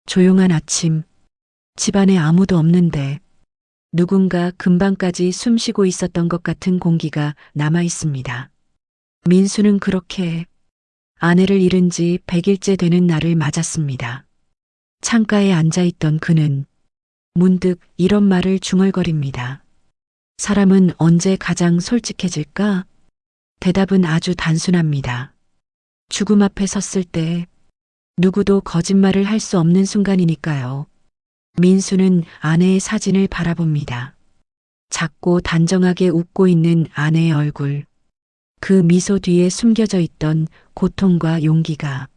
조용한 아침, 집안에 아무도 없는데 누군가 금방까지 숨 쉬고 있었던 것 같은 공기가 남아 있습니다. 민수는 그렇게 아내를 잃은 지 100일째 되는 날을 맞았습니다. 창가에 앉아있던 그는 문득 이런 말을 중얼거립니다. 사람은 언제 가장 솔직해질까? 대답은 아주 단순합니다. 죽음 앞에 섰을 때 누구도 거짓말을 할 수 없는 순간이니까요. 민수는 아내의 사진을 바라봅니다. 작고 단정하게 웃고 있는 아내의 얼굴. 그 미소 뒤에 숨겨져 있던 고통과 용기가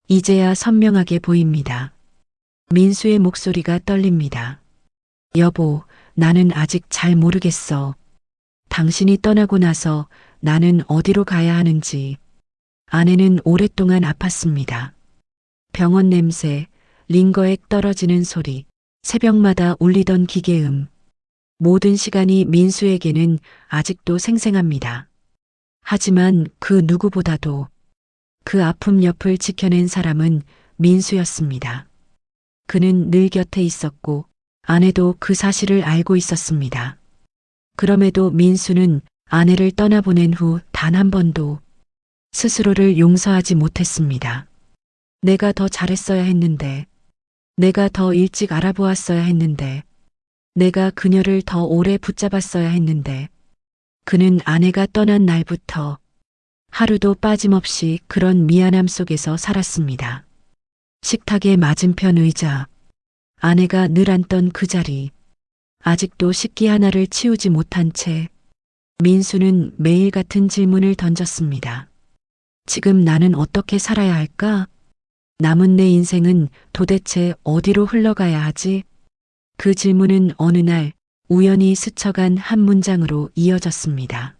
이제야 선명하게 보입니다. 민수의 목소리가 떨립니다. 여보, 나는 아직 잘 모르겠어. 당신이 떠나고 나서 나는 어디로 가야 하는지. 아내는 오랫동안 아팠습니다. 병원 냄새, 링거액 떨어지는 소리, 새벽마다 울리던 기계음. 모든 시간이 민수에게는 아직도 생생합니다. 하지만 그 누구보다도 그 아픔 옆을 지켜낸 사람은 민수였습니다. 그는 늘 곁에 있었고 아내도 그 사실을 알고 있었습니다. 그럼에도 민수는 아내를 떠나보낸 후 단 한 번도 스스로를 용서하지 못했습니다. 내가 더 잘했어야 했는데, 내가 더 일찍 알아보았어야 했는데, 내가 그녀를 더 오래 붙잡았어야 했는데, 그는 아내가 떠난 날부터 하루도 빠짐없이 그런 미안함 속에서 살았습니다. 식탁의 맞은편 의자, 아내가 늘 앉던 그 자리, 아직도 식기 하나를 치우지 못한 채 민수는 매일 같은 질문을 던졌습니다. 지금 나는 어떻게 살아야 할까? 남은 내 인생은 도대체 어디로 흘러가야 하지? 그 질문은 어느 날 우연히 스쳐간 한 문장으로 이어졌습니다.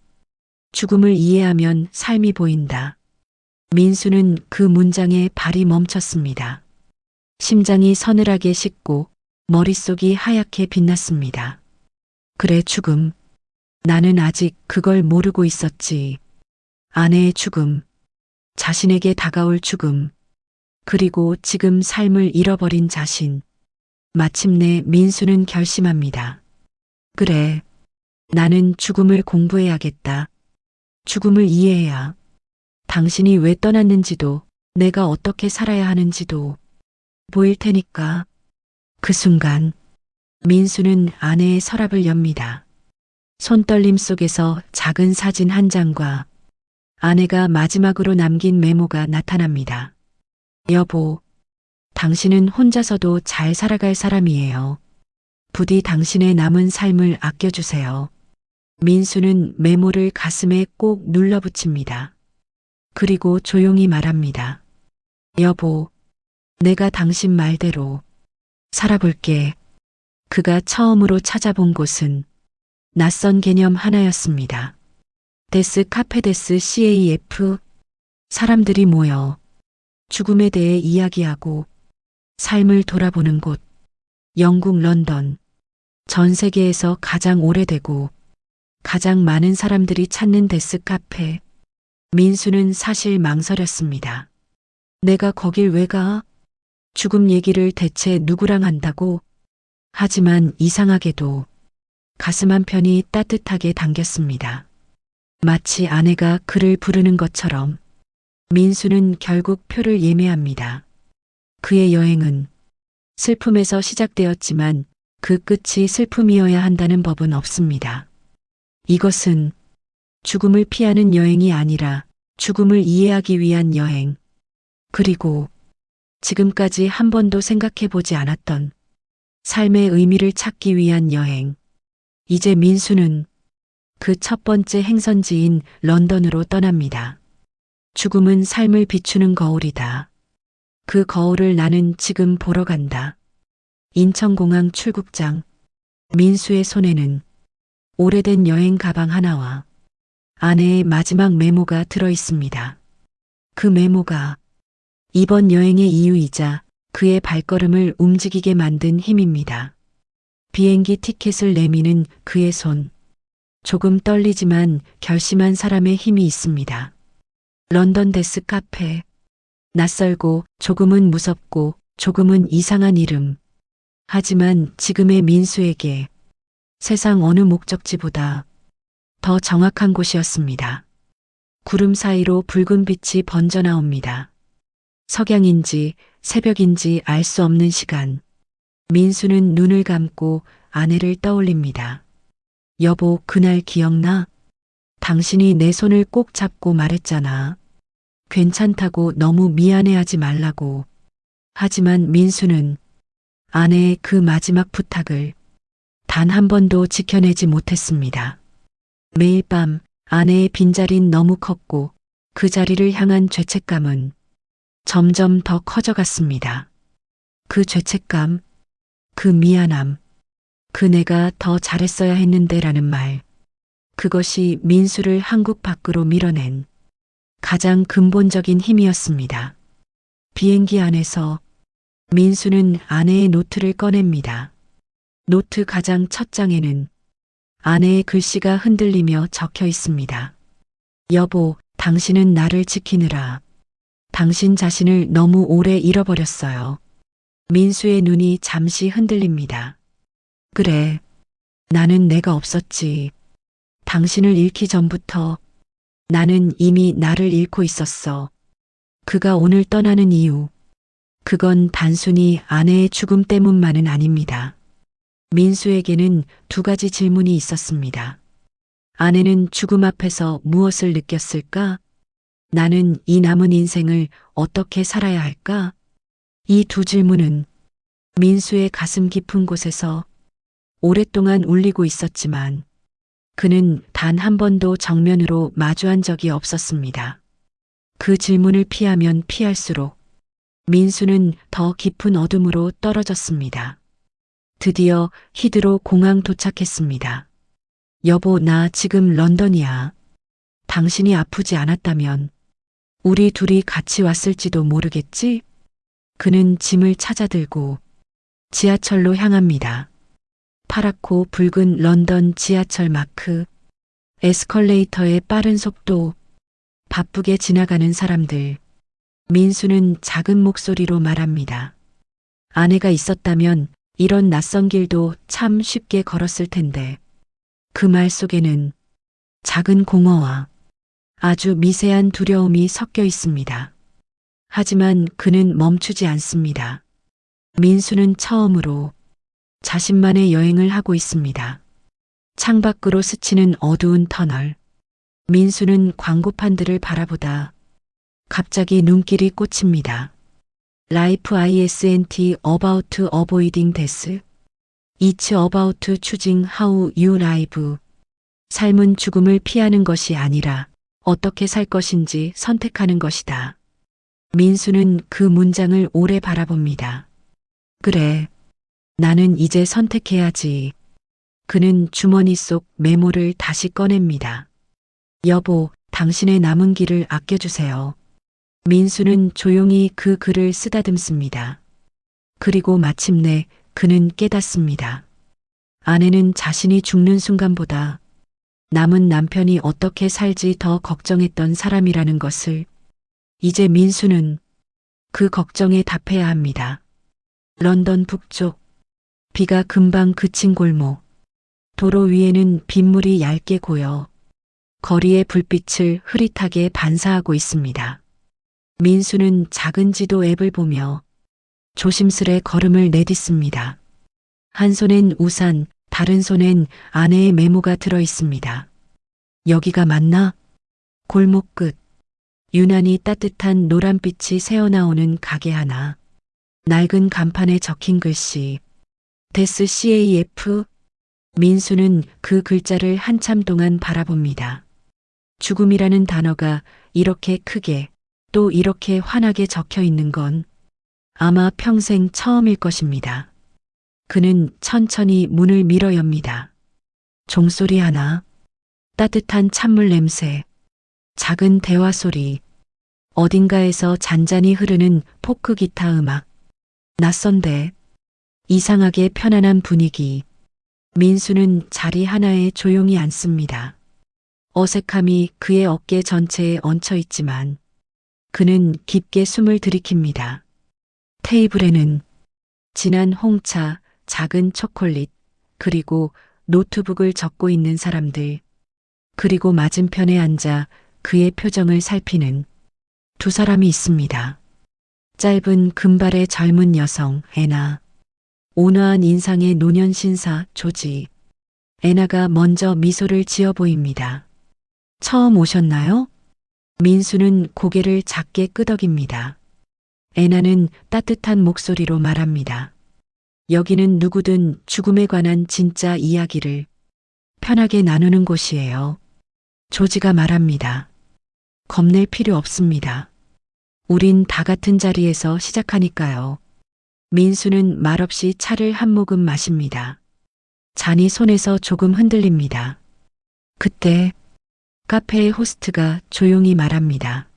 죽음을 이해하면 삶이 보인다. 민수는 그 문장에 발이 멈췄습니다. 심장이 서늘하게 식고 머릿속이 하얗게 빛났습니다. 그래, 죽음. 나는 아직 그걸 모르고 있었지. 아내의 죽음, 자신에게 다가올 죽음, 그리고 지금 삶을 잃어버린 자신. 마침내 민수는 결심합니다. 그래, 나는 죽음을 공부해야겠다. 죽음을 이해해야 당신이 왜 떠났는지도 내가 어떻게 살아야 하는지도 보일 테니까. 그 순간 민수는 아내의 서랍을 엽니다. 손떨림 속에서 작은 사진 한 장과 아내가 마지막으로 남긴 메모가 나타납니다. 여보, 당신은 혼자서도 잘 살아갈 사람이에요. 부디 당신의 남은 삶을 아껴주세요. 민수는 메모를 가슴에 꼭 눌러붙입니다. 그리고 조용히 말합니다. 여보, 내가 당신 말대로 살아볼게. 그가 처음으로 찾아본 곳은 낯선 개념 하나였습니다. 데스 카페데스 CAF. 사람들이 모여 죽음에 대해 이야기하고 삶을 돌아보는 곳. 영국 런던. 전 세계에서 가장 오래되고 가장 많은 사람들이 찾는 데스 카페. 민수는 사실 망설였습니다. 내가 거길 왜 가? 죽음 얘기를 대체 누구랑 한다고? 하지만 이상하게도 가슴 한편이 따뜻하게 당겼습니다. 마치 아내가 그를 부르는 것처럼 민수는 결국 표를 예매합니다. 그의 여행은 슬픔에서 시작되었지만 그 끝이 슬픔이어야 한다는 법은 없습니다. 이것은 죽음을 피하는 여행이 아니라 죽음을 이해하기 위한 여행, 그리고 지금까지 한 번도 생각해 보지 않았던 삶의 의미를 찾기 위한 여행. 이제 민수는 그 첫 번째 행선지인 런던으로 떠납니다. 죽음은 삶을 비추는 거울이다. 그 거울을 나는 지금 보러 간다. 인천공항 출국장. 민수의 손에는 오래된 여행 가방 하나와 아내의 마지막 메모가 들어 있습니다. 그 메모가 이번 여행의 이유이자 그의 발걸음을 움직이게 만든 힘입니다. 비행기 티켓을 내미는 그의 손. 조금 떨리지만 결심한 사람의 힘이 있습니다. 런던 데스 카페. 낯설고 조금은 무섭고 조금은 이상한 이름. 하지만 지금의 민수에게 세상 어느 목적지보다 더 정확한 곳이었습니다. 구름 사이로 붉은 빛이 번져 나옵니다. 석양인지 새벽인지 알 수 없는 시간. 민수는 눈을 감고 아내를 떠올립니다. 여보, 그날 기억나? 당신이 내 손을 꼭 잡고 말했잖아. 괜찮다고, 너무 미안해하지 말라고. 하지만 민수는 아내의 그 마지막 부탁을 단 한 번도 지켜내지 못했습니다. 매일 밤 아내의 빈자리는 너무 컸고 그 자리를 향한 죄책감은 점점 더 커져갔습니다. 그 죄책감, 그 미안함, 그 내가 더 잘했어야 했는데라는 말. 그것이 민수를 한국 밖으로 밀어낸 가장 근본적인 힘이었습니다. 비행기 안에서 민수는 아내의 노트를 꺼냅니다. 노트 가장 첫 장에는 아내의 글씨가 흔들리며 적혀 있습니다. 여보, 당신은 나를 지키느라 당신 자신을 너무 오래 잃어버렸어요. 민수의 눈이 잠시 흔들립니다. 그래, 나는 내가 없었지. 당신을 잃기 전부터 나는 이미 나를 잃고 있었어. 그가 오늘 떠나는 이유, 그건 단순히 아내의 죽음 때문만은 아닙니다. 민수에게는 두 가지 질문이 있었습니다. 아내는 죽음 앞에서 무엇을 느꼈을까? 나는 이 남은 인생을 어떻게 살아야 할까? 이 두 질문은 민수의 가슴 깊은 곳에서 오랫동안 울리고 있었지만 그는 단 한 번도 정면으로 마주한 적이 없었습니다. 그 질문을 피하면 피할수록 민수는 더 깊은 어둠으로 떨어졌습니다. 드디어 히드로 공항 도착했습니다. 여보, 나 지금 런던이야. 당신이 아프지 않았다면 우리 둘이 같이 왔을지도 모르겠지? 그는 짐을 찾아들고 지하철로 향합니다. 파랗고 붉은 런던 지하철 마크, 에스컬레이터의 빠른 속도, 바쁘게 지나가는 사람들. 민수는 작은 목소리로 말합니다. 아내가 있었다면 이런 낯선 길도 참 쉽게 걸었을 텐데. 그 말 속에는 작은 공허와 아주 미세한 두려움이 섞여 있습니다. 하지만 그는 멈추지 않습니다. 민수는 처음으로 자신만의 여행을 하고 있습니다. 창밖으로 스치는 어두운 터널. 민수는 광고판들을 바라보다 갑자기 눈길이 꽂힙니다. Life isn't about avoiding death. It's about choosing how you live. 삶은 죽음을 피하는 것이 아니라 어떻게 살 것인지 선택하는 것이다. 민수는 그 문장을 오래 바라봅니다. 그래, 나는 이제 선택해야지. 그는 주머니 속 메모를 다시 꺼냅니다. 여보, 당신의 남은 길을 아껴주세요. 민수는 조용히 그 글을 쓰다듬습니다. 그리고 마침내 그는 깨닫습니다. 아내는 자신이 죽는 순간보다 남은 남편이 어떻게 살지 더 걱정했던 사람이라는 것을. 이제 민수는 그 걱정에 답해야 합니다. 런던 북쪽, 비가 금방 그친 골목. 도로 위에는 빗물이 얇게 고여 거리의 불빛을 흐릿하게 반사하고 있습니다. 민수는 작은 지도 앱을 보며 조심스레 걸음을 내딛습니다. 한 손엔 우산, 다른 손엔 아내의 메모가 들어 있습니다. 여기가 맞나? 골목 끝. 유난히 따뜻한 노란빛이 새어나오는 가게 하나. 낡은 간판에 적힌 글씨. 데스 CAF. 민수는 그 글자를 한참 동안 바라봅니다. 죽음이라는 단어가 이렇게 크게 또 이렇게 환하게 적혀 있는 건 아마 평생 처음일 것입니다. 그는 천천히 문을 밀어 엽니다. 종소리 하나, 따뜻한 찬물 냄새, 작은 대화 소리, 어딘가에서 잔잔히 흐르는 포크 기타 음악, 낯선데 이상하게 편안한 분위기. 민수는 자리 하나에 조용히 앉습니다. 어색함이 그의 어깨 전체에 얹혀 있지만 그는 깊게 숨을 들이킵니다. 테이블에는 진한 홍차, 작은 초콜릿, 그리고 노트북을 적고 있는 사람들, 그리고 맞은편에 앉아 그의 표정을 살피는 두 사람이 있습니다. 짧은 금발의 젊은 여성, 애나. 온화한 인상의 노년 신사, 조지. 애나가 먼저 미소를 지어 보입니다. 처음 오셨나요? 민수는 고개를 작게 끄덕입니다. 애나는 따뜻한 목소리로 말합니다. 여기는 누구든 죽음에 관한 진짜 이야기를 편하게 나누는 곳이에요. 조지가 말합니다. 겁낼 필요 없습니다. 우린 다 같은 자리에서 시작하니까요. 민수는 말없이 차를 한 모금 마십니다. 잔이 손에서 조금 흔들립니다. 그때 카페의 호스트가 조용히 말합니다.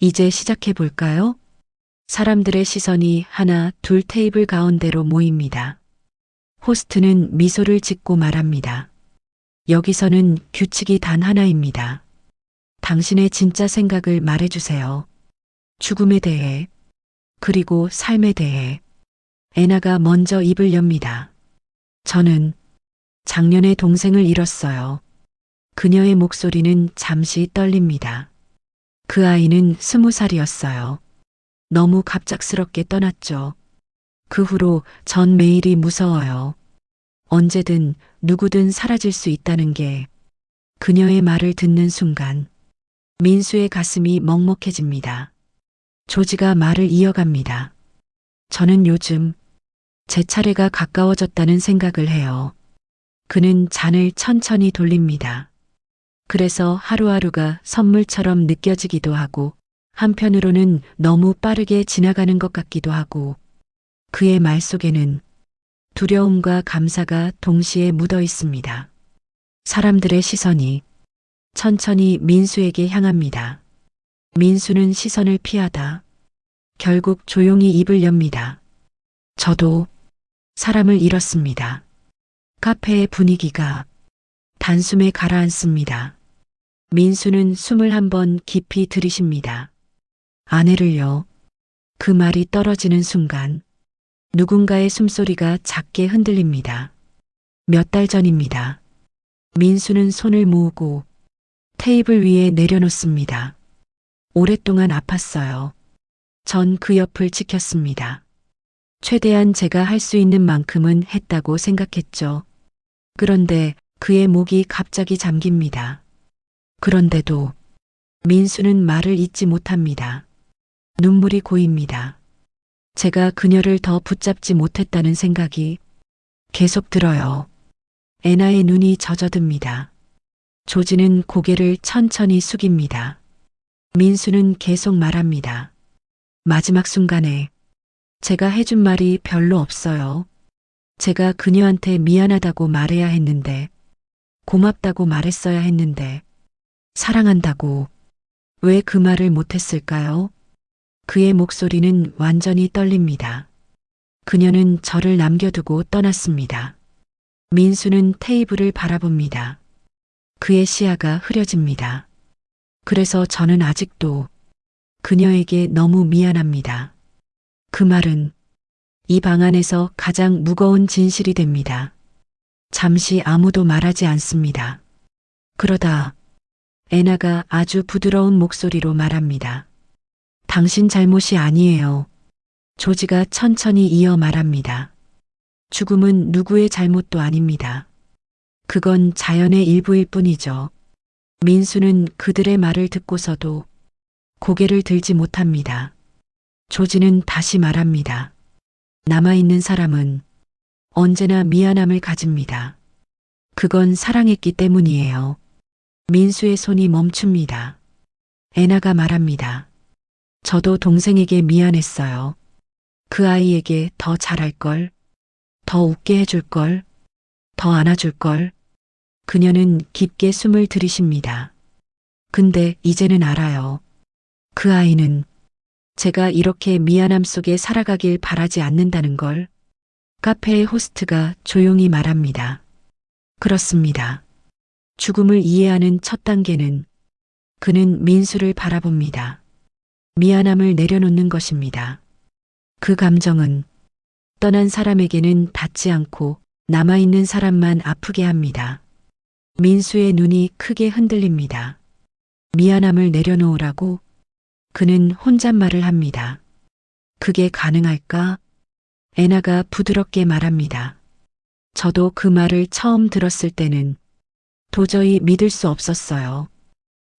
이제 시작해 볼까요? 사람들의 시선이 하나, 둘 테이블 가운데로 모입니다. 호스트는 미소를 짓고 말합니다. 여기서는 규칙이 단 하나입니다. 당신의 진짜 생각을 말해주세요. 죽음에 대해, 그리고 삶에 대해. 애나가 먼저 입을 엽니다. 저는 작년에 동생을 잃었어요. 그녀의 목소리는 잠시 떨립니다. 그 아이는 20살이었어요. 너무 갑작스럽게 떠났죠. 그 후로 전 매일이 무서워요. 언제든 누구든 사라질 수 있다는 게. 그녀의 말을 듣는 순간 민수의 가슴이 먹먹해집니다. 조지가 말을 이어갑니다. 저는 요즘 제 차례가 가까워졌다는 생각을 해요. 그는 잔을 천천히 돌립니다. 그래서 하루하루가 선물처럼 느껴지기도 하고 한편으로는 너무 빠르게 지나가는 것 같기도 하고 그의 말 속에는 두려움과 감사가 동시에 묻어 있습니다. 사람들의 시선이 천천히 민수에게 향합니다. 민수는 시선을 피하다 결국 조용히 입을 엽니다. 저도 사람을 잃었습니다. 카페의 분위기가 단숨에 가라앉습니다. 민수는 숨을 한번 깊이 들이쉽니다. 아내를요. 그 말이 떨어지는 순간 누군가의 숨소리가 작게 흔들립니다. 몇 달 전입니다. 민수는 손을 모으고 테이블 위에 내려놓습니다. 오랫동안 아팠어요. 전 그 옆을 지켰습니다. 최대한 제가 할 수 있는 만큼은 했다고 생각했죠. 그런데 그의 목이 갑자기 잠깁니다. 그런데도 민수는 말을 잇지 못합니다. 눈물이 고입니다. 제가 그녀를 더 붙잡지 못했다는 생각이 계속 들어요. 애나의 눈이 젖어듭니다. 조지는 고개를 천천히 숙입니다. 민수는 계속 말합니다. 마지막 순간에 제가 해준 말이 별로 없어요. 제가 그녀한테 미안하다고 말해야 했는데, 고맙다고 말했어야 했는데, 사랑한다고 왜 그 말을 못했을까요? 그의 목소리는 완전히 떨립니다. 그녀는 저를 남겨두고 떠났습니다. 민수는 테이블을 바라봅니다. 그의 시야가 흐려집니다. 그래서 저는 아직도 그녀에게 너무 미안합니다. 그 말은 이 방 안에서 가장 무거운 진실이 됩니다. 잠시 아무도 말하지 않습니다. 그러다 애나가 아주 부드러운 목소리로 말합니다. 당신 잘못이 아니에요. 조지가 천천히 이어 말합니다. 죽음은 누구의 잘못도 아닙니다. 그건 자연의 일부일 뿐이죠. 민수는 그들의 말을 듣고서도 고개를 들지 못합니다. 조지는 다시 말합니다. 남아있는 사람은 언제나 미안함을 가집니다. 그건 사랑했기 때문이에요. 민수의 손이 멈춥니다. 애나가 말합니다. 저도 동생에게 미안했어요. 그 아이에게 더 잘할걸, 더 웃게 해줄걸, 더 안아줄걸. 그녀는 깊게 숨을 들이쉽니다. 근데 이제는 알아요. 그 아이는 제가 이렇게 미안함 속에 살아가길 바라지 않는다는 걸. 카페의 호스트가 조용히 말합니다. 그렇습니다. 죽음을 이해하는 첫 단계는 그는 민수를 바라봅니다. 미안함을 내려놓는 것입니다. 그 감정은 떠난 사람에게는 닿지 않고 남아있는 사람만 아프게 합니다. 민수의 눈이 크게 흔들립니다. 미안함을 내려놓으라고 그는 혼잣말을 합니다. 그게 가능할까? 애나가 부드럽게 말합니다. 저도 그 말을 처음 들었을 때는 도저히 믿을 수 없었어요.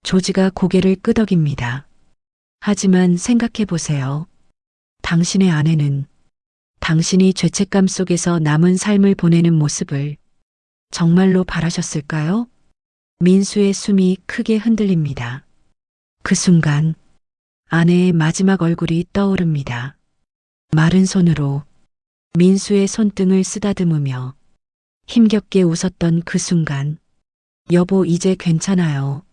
조지가 고개를 끄덕입니다. 하지만 생각해 보세요. 당신의 아내는 당신이 죄책감 속에서 남은 삶을 보내는 모습을 정말로 바라셨을까요? 민수의 숨이 크게 흔들립니다. 그 순간 아내의 마지막 얼굴이 떠오릅니다. 마른 손으로 민수의 손등을 쓰다듬으며 힘겹게 웃었던 그 순간, 여보 이제 괜찮아요.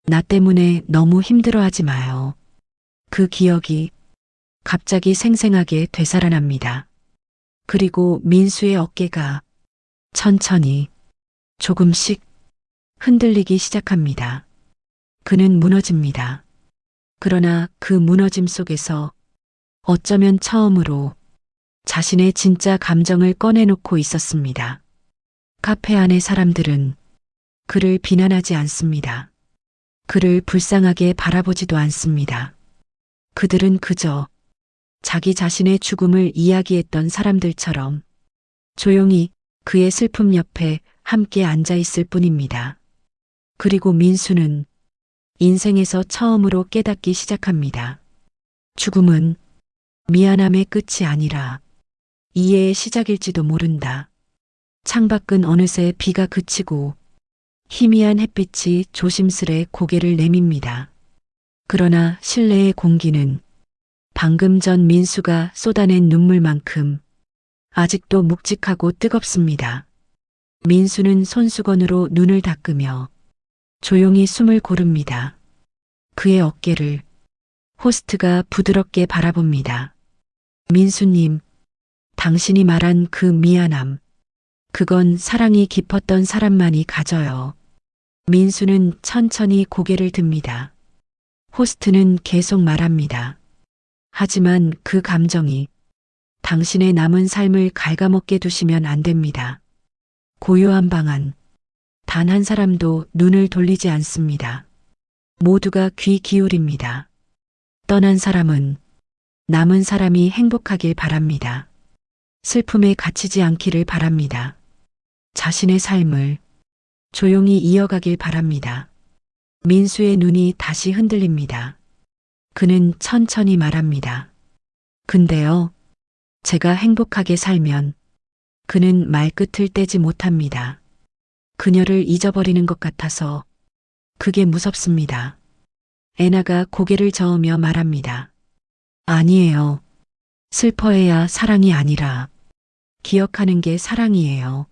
나 때문에 너무 힘들어하지 마요. 그 기억이 갑자기 생생하게 되살아납니다. 그리고 민수의 어깨가 천천히 조금씩 흔들리기 시작합니다. 그는 무너집니다. 그러나 그 무너짐 속에서 어쩌면 처음으로 자신의 진짜 감정을 꺼내놓고 있었습니다. 카페 안의 사람들은 그를 비난하지 않습니다. 그를 불쌍하게 바라보지도 않습니다. 그들은 그저 자기 자신의 죽음을 이야기했던 사람들처럼 조용히 그의 슬픔 옆에 함께 앉아 있을 뿐입니다. 그리고 민수는 인생에서 처음으로 깨닫기 시작합니다. 죽음은 미안함의 끝이 아니라 이해의 시작일지도 모른다. 창밖은 어느새 비가 그치고 희미한 햇빛이 조심스레 고개를 내밉니다. 그러나 실내의 공기는 방금 전 민수가 쏟아낸 눈물만큼 아직도 묵직하고 뜨겁습니다. 민수는 손수건으로 눈을 닦으며 조용히 숨을 고릅니다. 그의 어깨를 호스트가 부드럽게 바라봅니다. 민수님, 당신이 말한 그 미안함, 그건 사랑이 깊었던 사람만이 가져요. 민수는 천천히 고개를 듭니다. 호스트는 계속 말합니다. 하지만 그 감정이 당신의 남은 삶을 갉아먹게 두시면 안 됩니다. 고요한 방 안, 단 한 사람도 눈을 돌리지 않습니다. 모두가 귀 기울입니다. 떠난 사람은 남은 사람이 행복하길 바랍니다. 슬픔에 갇히지 않기를 바랍니다. 자신의 삶을 조용히 이어가길 바랍니다. 민수의 눈이 다시 흔들립니다. 그는 천천히 말합니다. 근데요, 제가 행복하게 살면 그는 말끝을 떼지 못합니다. 그녀를 잊어버리는 것 같아서 그게 무섭습니다. 애나가 고개를 저으며 말합니다. 아니에요. 슬퍼해야 사랑이 아니라 기억하는 게 사랑이에요.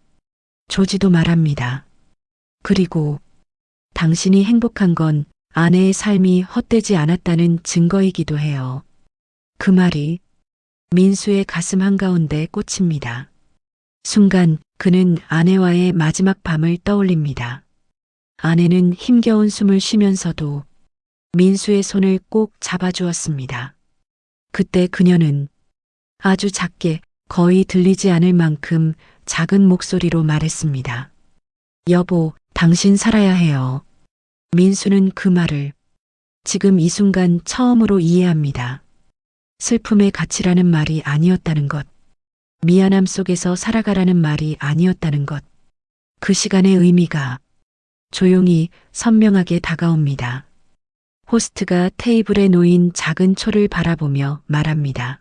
조지도 말합니다. 그리고 당신이 행복한 건 아내의 삶이 헛되지 않았다는 증거이기도 해요. 그 말이 민수의 가슴 한가운데 꽂힙니다. 순간 그는 아내와의 마지막 밤을 떠올립니다. 아내는 힘겨운 숨을 쉬면서도 민수의 손을 꼭 잡아주었습니다. 그때 그녀는 아주 작게 거의 들리지 않을 만큼 작은 목소리로 말했습니다. 여보, 당신 살아야 해요. 민수는 그 말을 지금 이 순간 처음으로 이해합니다. 슬픔의 가치라는 말이 아니었다는 것, 미안함 속에서 살아가라는 말이 아니었다는 것, 그 시간의 의미가 조용히 선명하게 다가옵니다. 호스트가 테이블에 놓인 작은 초를 바라보며 말합니다.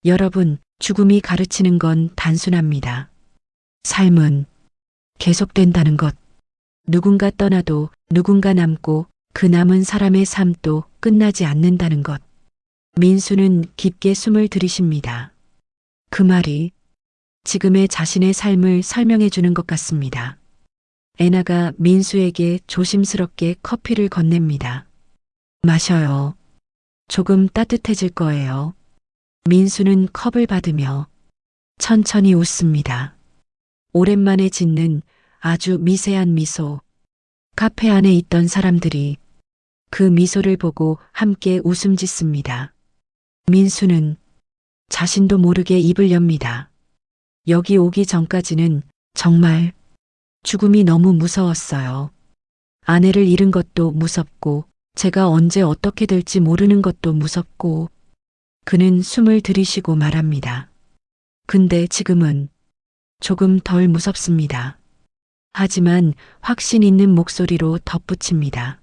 여러분, 죽음이 가르치는 건 단순합니다. 삶은 계속된다는 것. 누군가 떠나도 누군가 남고 그 남은 사람의 삶도 끝나지 않는다는 것. 민수는 깊게 숨을 들이쉽니다. 그 말이 지금의 자신의 삶을 설명해 주는 것 같습니다. 애나가 민수에게 조심스럽게 커피를 건넵니다. 마셔요. 조금 따뜻해질 거예요. 민수는 컵을 받으며 천천히 웃습니다. 오랜만에 짓는 아주 미세한 미소. 카페 안에 있던 사람들이 그 미소를 보고 함께 웃음 짓습니다. 민수는 자신도 모르게 입을 엽니다. 여기 오기 전까지는 정말 죽음이 너무 무서웠어요. 아내를 잃은 것도 무섭고, 제가 언제 어떻게 될지 모르는 것도 무섭고, 그는 숨을 들이쉬고 말합니다. 근데 지금은 조금 덜 무섭습니다. 하지만 확신 있는 목소리로 덧붙입니다.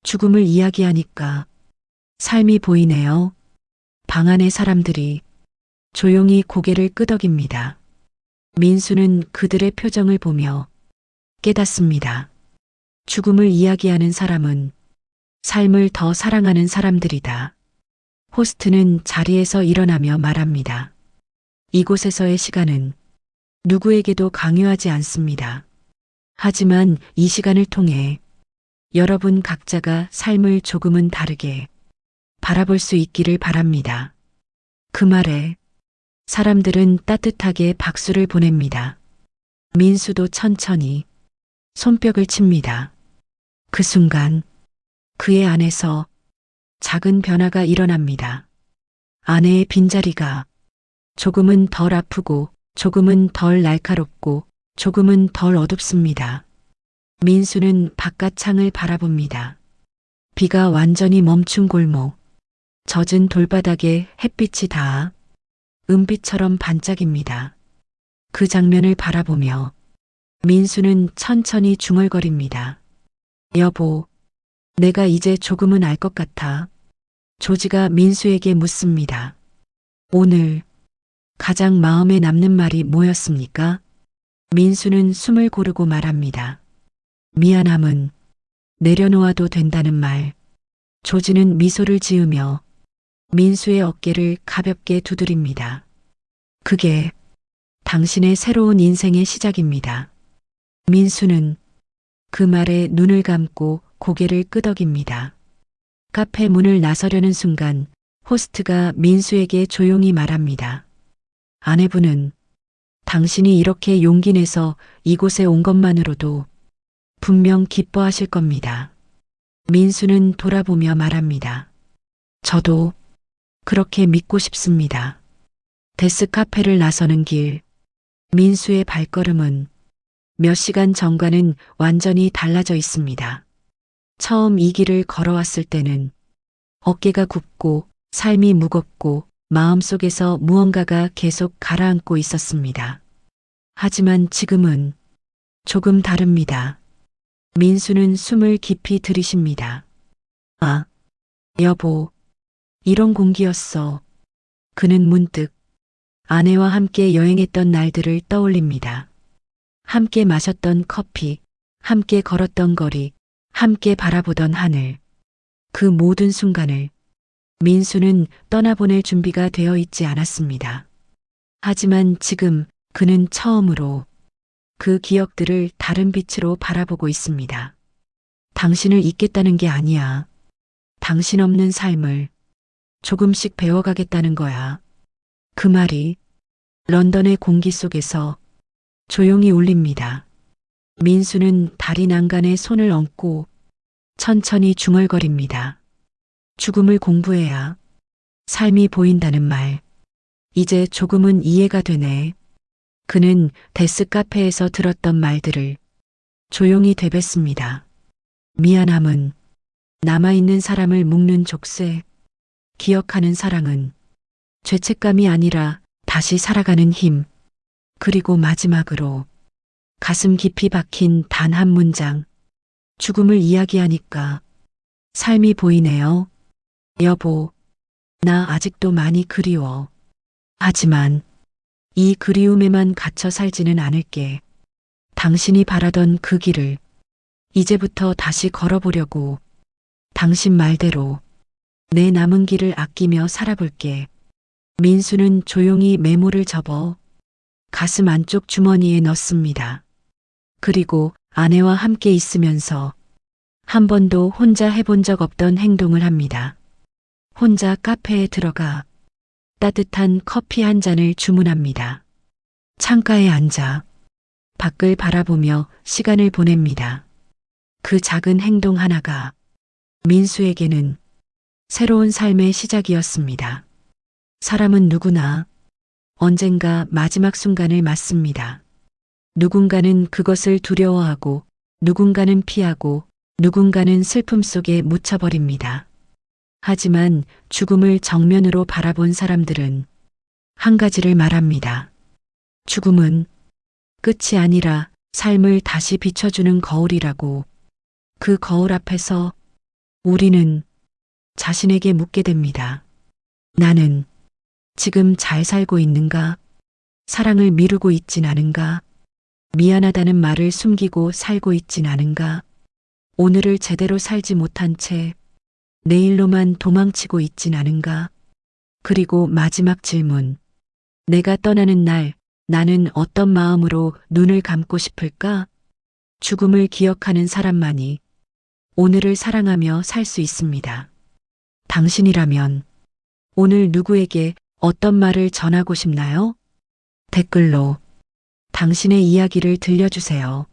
죽음을 이야기하니까 삶이 보이네요. 방 안의 사람들이 조용히 고개를 끄덕입니다. 민수는 그들의 표정을 보며 깨닫습니다. 죽음을 이야기하는 사람은 삶을 더 사랑하는 사람들이다. 호스트는 자리에서 일어나며 말합니다. 이곳에서의 시간은 누구에게도 강요하지 않습니다. 하지만 이 시간을 통해 여러분 각자가 삶을 조금은 다르게 바라볼 수 있기를 바랍니다. 그 말에 사람들은 따뜻하게 박수를 보냅니다. 민수도 천천히 손뼉을 칩니다. 그 순간 그의 안에서 작은 변화가 일어납니다. 아내의 빈자리가 조금은 덜 아프고 조금은 덜 날카롭고 조금은 덜 어둡습니다. 민수는 바깥 창을 바라봅니다. 비가 완전히 멈춘 골목, 젖은 돌바닥에 햇빛이 닿아 은빛처럼 반짝입니다. 그 장면을 바라보며 민수는 천천히 중얼거립니다. 여보, 내가 이제 조금은 알 것 같아. 조지가 민수에게 묻습니다. 오늘 가장 마음에 남는 말이 뭐였습니까? 민수는 숨을 고르고 말합니다. 미안함은 내려놓아도 된다는 말. 조지는 미소를 지으며 민수의 어깨를 가볍게 두드립니다. 그게 당신의 새로운 인생의 시작입니다. 민수는 그 말에 눈을 감고 고개를 끄덕입니다. 카페 문을 나서려는 순간 호스트가 민수에게 조용히 말합니다. 아내분은 당신이 이렇게 용기 내서 이곳에 온 것만으로도 분명 기뻐하실 겁니다. 민수는 돌아보며 말합니다. 저도 그렇게 믿고 싶습니다. 데스 카페를 나서는 길, 민수의 발걸음은 몇 시간 전과는 완전히 달라져 있습니다. 처음 이 길을 걸어왔을 때는 어깨가 굽고 삶이 무겁고 마음속에서 무언가가 계속 가라앉고 있었습니다. 하지만 지금은 조금 다릅니다. 민수는 숨을 깊이 들이쉽니다. 아, 여보, 이런 공기였어. 그는 문득 아내와 함께 여행했던 날들을 떠올립니다. 함께 마셨던 커피, 함께 걸었던 거리, 함께 바라보던 하늘. 그 모든 순간을 민수는 떠나보낼 준비가 되어 있지 않았습니다. 하지만 지금 그는 처음으로 그 기억들을 다른 빛으로 바라보고 있습니다. 당신을 잊겠다는 게 아니야. 당신 없는 삶을 조금씩 배워가겠다는 거야. 그 말이 런던의 공기 속에서 조용히 울립니다. 민수는 다리 난간에 손을 얹고 천천히 중얼거립니다. 죽음을 공부해야 삶이 보인다는 말. 이제 조금은 이해가 되네. 그는 데스 카페에서 들었던 말들을 조용히 되뱉습니다. 미안함은 남아있는 사람을 묶는 족쇄, 기억하는 사랑은 죄책감이 아니라 다시 살아가는 힘, 그리고 마지막으로 가슴 깊이 박힌 단 한 문장, 죽음을 이야기하니까 삶이 보이네요. 여보, 나 아직도 많이 그리워. 하지만 이 그리움에만 갇혀 살지는 않을게. 당신이 바라던 그 길을 이제부터 다시 걸어보려고. 당신 말대로 내 남은 길을 아끼며 살아볼게. 민수는 조용히 메모를 접어 가슴 안쪽 주머니에 넣습니다. 그리고 아내와 함께 있으면서 한 번도 혼자 해본 적 없던 행동을 합니다. 혼자 카페에 들어가 따뜻한 커피 한 잔을 주문합니다. 창가에 앉아 밖을 바라보며 시간을 보냅니다. 그 작은 행동 하나가 민수에게는 새로운 삶의 시작이었습니다. 사람은 누구나 언젠가 마지막 순간을 맞습니다. 누군가는 그것을 두려워하고, 누군가는 피하고, 누군가는 슬픔 속에 묻혀버립니다. 하지만 죽음을 정면으로 바라본 사람들은 한 가지를 말합니다. 죽음은 끝이 아니라 삶을 다시 비춰주는 거울이라고. 그 거울 앞에서 우리는 자신에게 묻게 됩니다. 나는 지금 잘 살고 있는가? 사랑을 미루고 있진 않은가? 미안하다는 말을 숨기고 살고 있진 않은가? 오늘을 제대로 살지 못한 채 내일로만 도망치고 있진 않은가? 그리고 마지막 질문. 내가 떠나는 날 나는 어떤 마음으로 눈을 감고 싶을까? 죽음을 기억하는 사람만이 오늘을 사랑하며 살 수 있습니다. 당신이라면 오늘 누구에게 어떤 말을 전하고 싶나요? 댓글로 당신의 이야기를 들려주세요.